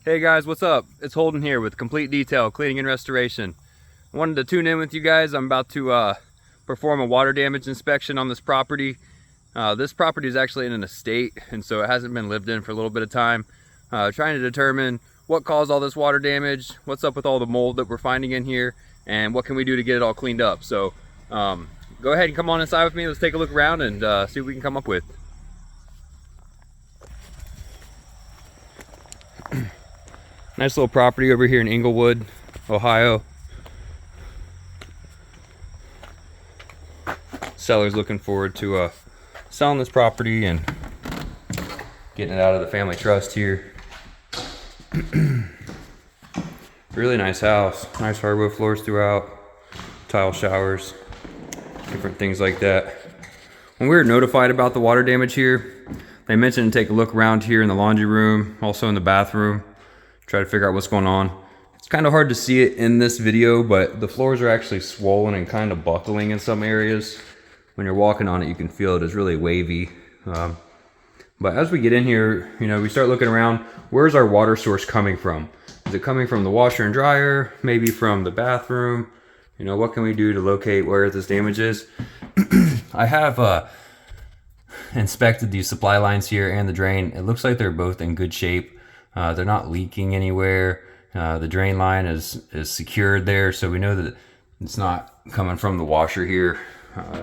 Hey guys, what's up? It's Holden here with Complete Detail Cleaning and Restoration. I wanted to tune in with you guys. I'm about to perform a water damage inspection on this property. This property is actually in an estate, and so it hasn't been lived in for a little bit of time. Trying to determine what caused all this water damage, what's up with all the mold that we're finding in here, and what can we do to get it all cleaned up. So go ahead and come on inside with me. Let's take a look around and see what we can come up with. Nice little property over here in Englewood, Ohio. Seller's looking forward to selling this property and getting it out of the family trust here. Really nice house. Nice hardwood floors throughout, tile showers, different things like that. When we were notified about the water damage here, they mentioned to take a look around here in the laundry room, also in the bathroom, try to figure out what's going on. It's kind of hard to see it in this video, but the floors are actually swollen and kind of buckling in some areas. When you're walking on it, you can feel it is really wavy. But as we get in here, we start looking around. Where's our water source coming from? Is it coming from the washer and dryer? Maybe from the bathroom? What can we do to locate where this damage is? I have inspected these supply lines here and the drain. It looks like they're both in good shape. They're not leaking anywhere. The drain line is secured there, so we know that it's not coming from the washer here.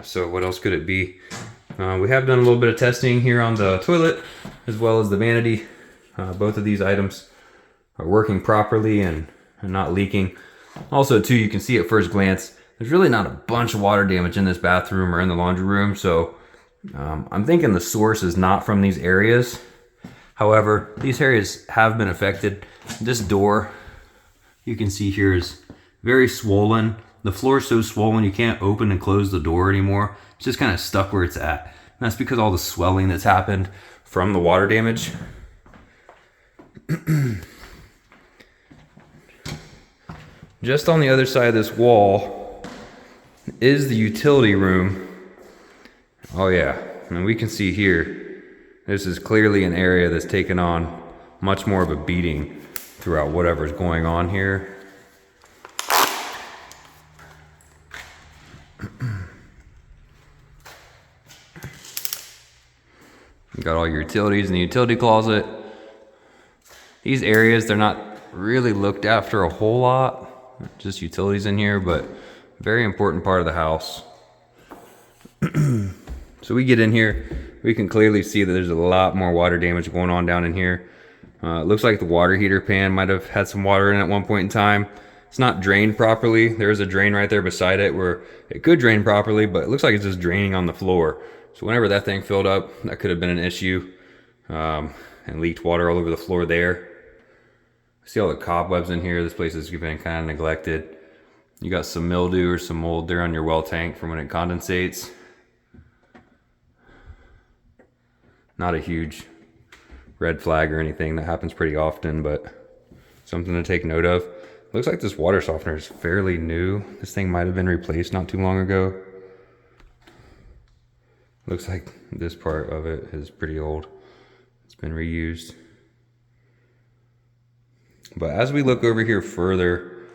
So what else could it be? We have done a little bit of testing here on the toilet as well as the vanity. Both of these items are working properly and not leaking. Also too, you can see at first glance, there's really not a bunch of water damage in this bathroom or in the laundry room. So I'm thinking the source is not from these areas. However, these areas have been affected. This door, you can see here, is very swollen. The floor is so swollen you can't open and close the door anymore. It's just kind of stuck where it's at. And that's because all the swelling that's happened from the water damage. Just on the other side of this wall is the utility room. Oh yeah, and we can see here, this is clearly an area that's taken on much more of a beating throughout whatever's going on here. You got all your utilities in the utility closet. These areas, they're not really looked after a whole lot. Just utilities in here, but very important part of the house. So we get in here, we can clearly see that there's a lot more water damage going on down in here. It looks like the water heater pan might have had some water in it at one point in time. It's not drained properly. There's a drain right there beside it where it could drain properly, but it looks like it's just draining on the floor. So whenever that thing filled up, that could have been an issue, and leaked water all over the floor there. See all the cobwebs in here. This place has been kind of neglected. You got some mildew or some mold there on your well tank from when it condensates. Not a huge red flag or anything. That happens pretty often, but something to take note of. Looks like this water softener is fairly new. This thing might have been replaced not too long ago. Looks like this part of it is pretty old. It's been reused. But as we look over here further,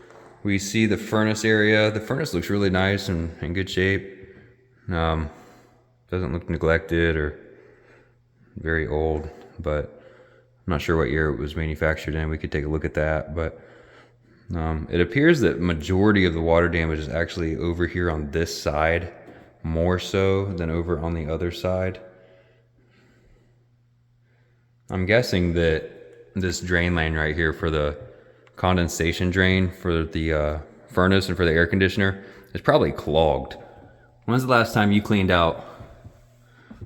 we see the furnace area. The furnace looks really nice and in good shape. Doesn't look neglected or very old, but I'm not sure what year it was manufactured in. We could take a look at that, but it appears that majority of the water damage is actually over here on this side, more so than over on the other side. I'm guessing that this drain line right here for the condensation drain for the furnace and for the air conditioner is probably clogged. When's the last time you cleaned out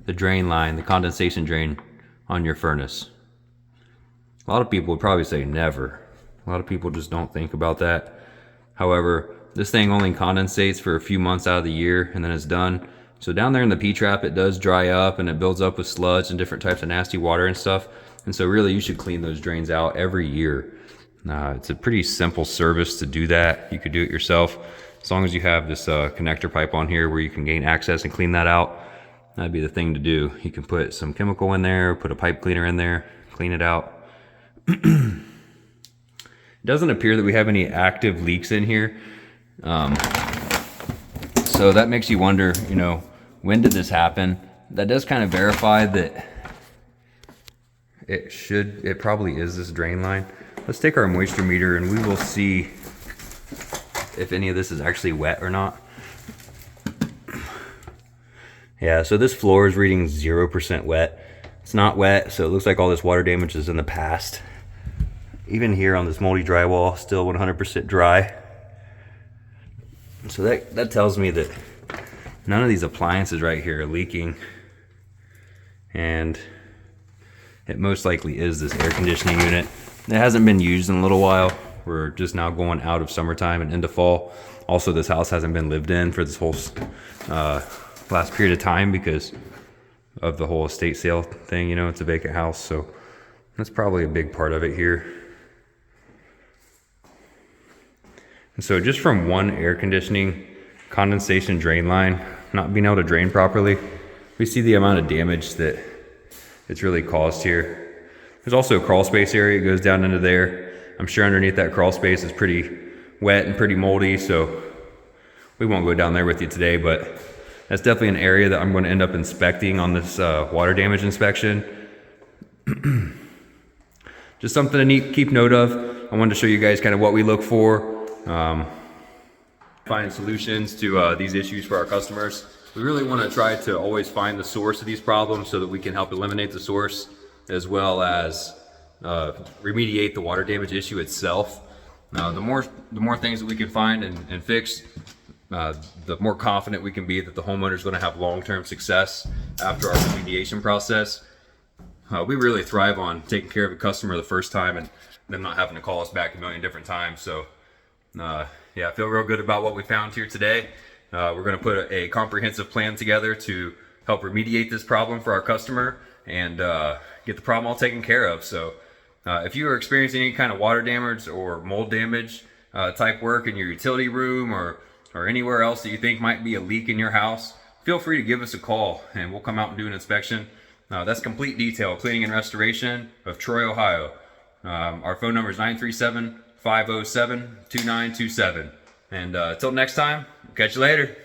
the drain line, the condensation drain on your furnace? A lot of people would probably say never. A lot of people just don't think about that. However, this thing only condensates for a few months out of the year and then it's done. So down there in the P-trap, it does dry up and it builds up with sludge and different types of nasty water and stuff. And so really you should clean those drains out every year. It's a pretty simple service to do that. You could do it yourself. As long as you have this connector pipe on here where you can gain access and clean that out, that'd be the thing to do. You can put some chemical in there, put a pipe cleaner in there, clean it out. It doesn't appear that we have any active leaks in here. So that makes you wonder, you know, when did this happen? That does kind of verify that it probably is this drain line. Let's take our moisture meter and we will see if any of this is actually wet or not. Yeah, so this floor is reading 0% wet. It's not wet, so it looks like all this water damage is in the past. Even here on this moldy drywall, still 100% dry. So that tells me that none of these appliances right here are leaking. And it most likely is this air conditioning unit. It hasn't been used in a little while. We're just now going out of summertime and into fall. Also, this house hasn't been lived in for this whole last period of time because of the whole estate sale thing. You know, it's a vacant house, so that's probably a big part of it here. And so just from one air conditioning condensation drain line not being able to drain properly, we see the amount of damage that it's really caused here. There's also a crawl space area. It goes down into there. I'm sure underneath that crawl space is pretty wet and pretty moldy, so we won't go down there with you today, but that's definitely an area that I'm going to end up inspecting on this water damage inspection. Just something to keep note of. I wanted to show you guys kind of what we look for. Finding solutions to these issues for our customers. We really want to try to always find the source of these problems so that we can help eliminate the source as well as remediate the water damage issue itself. The more things that we can find and fix, the more confident we can be that the homeowner is going to have long-term success after our remediation process. We really thrive on taking care of a customer the first time and them not having to call us back a million different times. So yeah, I feel real good about what we found here today. We're going to put a comprehensive plan together to help remediate this problem for our customer and get the problem all taken care of. So if you are experiencing any kind of water damage or mold damage type work in your utility room or anywhere else that you think might be a leak in your house, feel free to give us a call and we'll come out and do an inspection. That's Complete Detail Cleaning and Restoration of Troy, Ohio. Our phone number is 937-507-2927. And until next time, catch you later.